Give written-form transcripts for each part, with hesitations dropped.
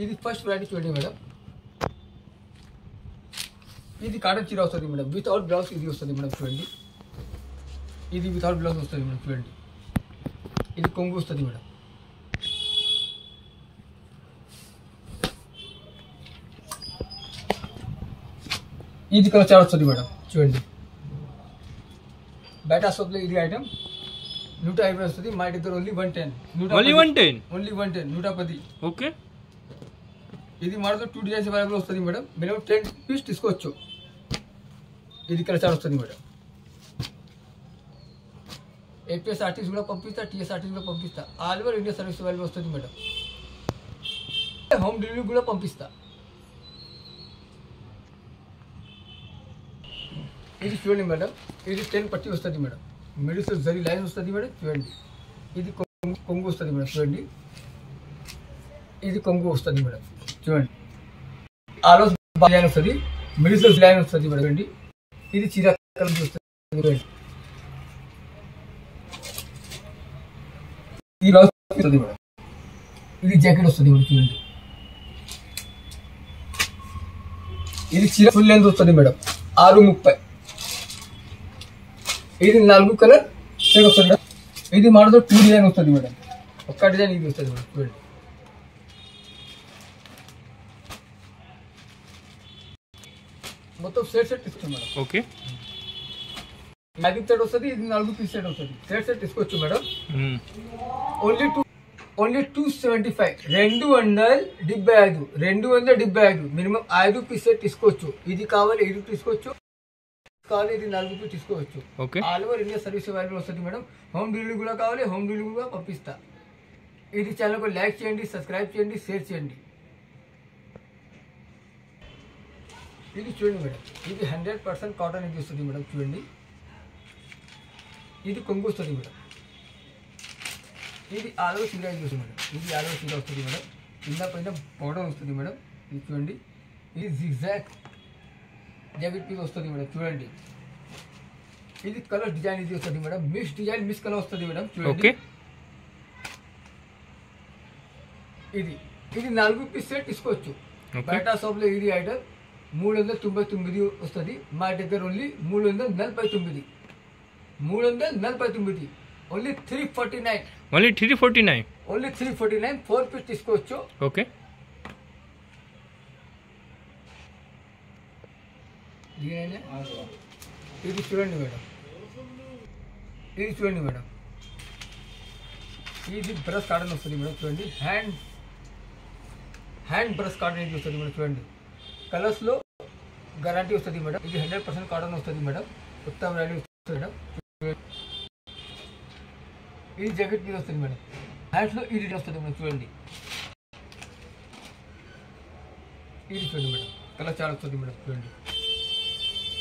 ఇది first variety చూడండి madam. ఇది కాటన్ చీర వస్తుంది మేడం, వితౌట్ బ్లౌజ్ ఇది వస్తుంది మేడం. చూడండి ఇది వితౌట్ బ్లౌజ్ వస్తుంది మేడం. చూడండి ఇది కొంగు వస్తుంది మేడం. ఇది కలర్ చార్ట్ వస్తుంది మేడం. చూడండి బయట షాప్లో ఇది ఐటమ్ 150 వస్తుంది, మా దగ్గర ఓన్లీ 110. ఓన్లీ 110. ఓకే. ఇది మాత్రం 2 డిజైన్స్ అవైలబుల్ వస్తుంది మేడం. మినిమం 10 పీస్ తీసుకోవచ్చు. ఇది కలర్ చార్ట్ వస్తుంది మేడం. ఏపీఎస్ ఆర్టిస్ట్ కూడా పంపిస్తా, టీఎస్ ఆర్టిస్ట్ కూడా పంపిస్తా. All over India service available వస్తుంది మేడం. హోమ్ డెలివరీ కూడా పంపిస్తా. ఇది చూడండి మేడం, ఇది 10 పట్టి వస్తుంది మేడం. మిడిల్స్ జరీ లైన్ వస్తుంది మేడం. చూడండి ఇది కొంగు వస్తుంది మేడం. చూడండి ఇది కొంగు వస్తుంది మేడం. చూడండి ఆల్ ఓవర్ లైన్ వస్తుంది, మిడిల్స్ లైన్ వస్తుంది మేడం. చూడండి ఇది చీర వస్తుంది. ఇది బ్లౌజ్ వస్తుంది మేడం. ఇది జాకెట్ వస్తుంది మేడం. చూడండి ఇది చీర ఫుల్ లెంత్ వస్తుంది మేడం, 630. ఇది 4 కలర్ షేడ్ వస్తుంది మేడం. ఇది మాత్రం 2 డిజైన్ వస్తుంది మేడం. ఒక్క డిజైన్ ఇది వస్తుంది మేడం. చూడండి మొత్తం సెట్ తీసుకోవచ్చు మేడం. ఓకే. మ్యాజిక్ సెట్ వస్తుంది, ఇది 4 పీస్ సెట్ వస్తుంది. సెట్ తీసుకోవచ్చు madam. Only 275. 275 minimum 5 piece set తీసుకోవచ్చు. ఇది కావాలి ఇది తీసుకోవచ్చు, కావాలి ఇది 4 పీస్ తీసుకోవచ్చు. All over India service available వస్తుంది మేడం. హోమ్ డెలివరీ కూడా కావాలి, హోమ్ డెలివరీ కూడా పంపిస్తా. ఇది ఛానల్కు లైక్ చేయండి, సబ్స్క్రైబ్ చేయండి, షేర్ చేయండి. ఇది చూడండి మేడం, ఇది 100% కాటన్ ఇది వస్తుంది మేడం. చూడండి ఇది కొంగు వస్తుంది మేడం. ఇది ఆల్ ఓవర్ చీర ఇది వస్తుంది మేడం. ఇది ఆల్ ఓవర్ చీర వస్తుంది మేడం. కింద పైన పౌడర్ వస్తుంది మేడం. ఇది చూడండి ఇది జిగ్జాగ్ జాకెట్ పీస్ వస్తుంది మేడం. చూడండి ఇది కలర్ డిజైన్ ఇది వస్తుంది madam. Mix design mix colour వస్తుంది మేడం. చూడండి ఇది 4 పీస్ సెట్ తీసుకోవచ్చు. బయట షాప్లో ఇది ఐటమ్ 399 వస్తుంది, మా దగ్గర ఓన్లీ 349. ఓన్లీ 349. ఓన్లీ 349 4 పీస్ తీసుకోవచ్చు. ఓకే. ఇది చూడండి మేడం, ఇది బ్రష్ కాటన్ వస్తుంది మేడం. చూడండి హ్యాండ్ బ్రష్ కాటన్ ఇది వస్తుంది మేడం. చూడండి కలర్స్లో గ్యారంటీ వస్తుంది మేడం. ఇది 100% కాటన్ వస్తుంది మేడం. కొత్త వెరైటీ వస్తుంది మేడం. ఇది జాకెట్ మీద వస్తుంది మేడం. హ్యాండ్స్లో ఇది వస్తుంది మేడం. చూడండి ఇది చూడండి మేడం, కలర్ చాలా వస్తుంది మేడం. చూడండి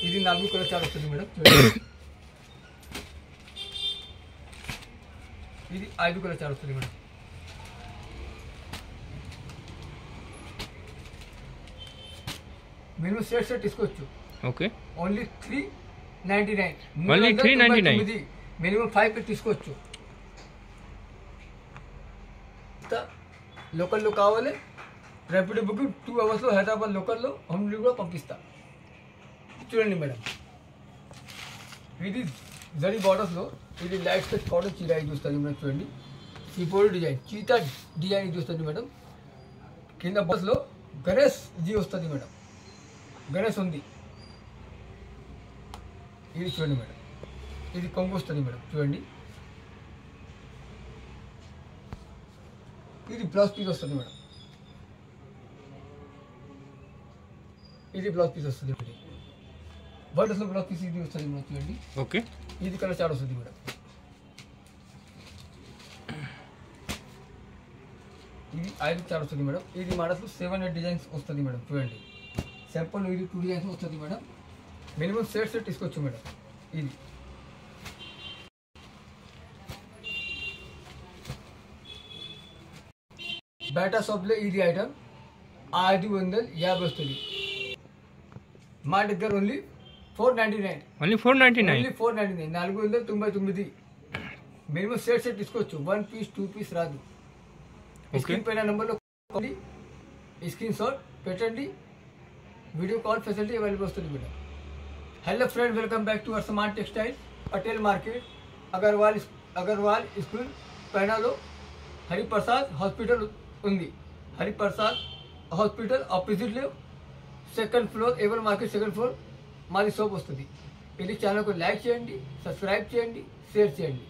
ఇది 4 కలర్ చాలా వస్తుంది మేడం. చూడండి ఇది 5 కలర్ చాలా వస్తుంది మేడం. మినిమం సెట్ తీసుకోవచ్చు. ఓకే. ఓన్లీ 399. మినిమం 5 పీస్ తీసుకోవచ్చు. లోకల్లో కావాలి ర్యాపిడ్ బుకింగ్ 2 అవర్స్లో హైదరాబాద్ లోకల్లో హోమ్ డెలివరీ కూడా పంపిస్తా. చూడండి మేడం, ఇది జరీ బార్డర్స్లో ఇది లైట్ సెట్ కాటన్ చీర ఇది వస్తుంది మేడం. చూడండి సిపోల్ డిజైన్ చీతా డిజైన్ ఇది వస్తుంది మేడం. కింద బాక్స్లో గణేష్ జీ వస్తుంది మేడం. గణేష్ ఉంది. ఇది చూడండి మేడం, ఇది కొంగు వస్తుంది మేడం. చూడండి ఇది బ్లౌజ్ పీస్ వస్తుంది మేడం. ఇది బ్లౌజ్ పీస్ వస్తుంది మేడం. బర్డ్స్లో బ్లౌజ్ పీస్ ఇది వస్తుంది మేడం. చూడండి ఓకే. ఇది కలర్ చార్ట్ వస్తుంది మేడం. ఇది 5 చార్ట్ వస్తుంది మేడం. ఇది మోడల్స్ 7-8 డిజైన్స్ వస్తుంది మేడం. చూడండి సింపుల్ ఇది 2 డిజైన్స్ వస్తుంది మేడం. మినిమం సెట్ తీసుకోవచ్చు మేడం. ఇది బయట షాప్లో ఇది ఐటమ్ 550 వస్తుంది, మా దగ్గర ఓన్లీ 499. ఓన్లీ 499. 499. మినిమం సెట్ తీసుకోవచ్చు. 1 పీస్ 2 పీస్ రాదు. స్క్రీన్ పైన నెంబర్లో స్క్రీన్ షాట్ పెట్టండి, వీడియో కాల్ ఫెసిలిటీ అవైలబుల్ వస్తుంది madam. Hello friend, welcome back to वर्समान textile, Patel market, Agarwal school पैनालो, हरिप्रसाद हॉस्पिटल ఉంది. హరిప్రసాద్ హాస్పిటల్ ఆపోజిట్లో సెకండ్ ఫ్లోర్, ఏవల్ మార్కెట్ సెకండ్ ఫ్లోర్ మాది షాప్ వస్తుంది. ఇది ఛానల్కు లైక్ చేయండి, సబ్స్క్రైబ్ చేయండి, షేర్ చేయండి.